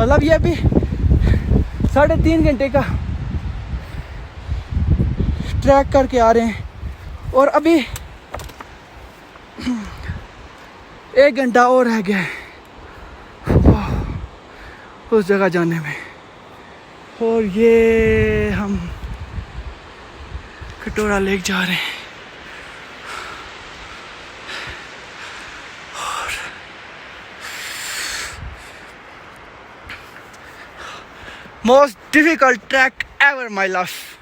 मतलब ये अभी 3.5 घंटे का ट्रैक करके आ रहे हैं और अभी 1 घंटा और रह गया है उस जगह जाने में। और ये हम कटोरा लेक जा रहे हैं। Most difficult track ever my life.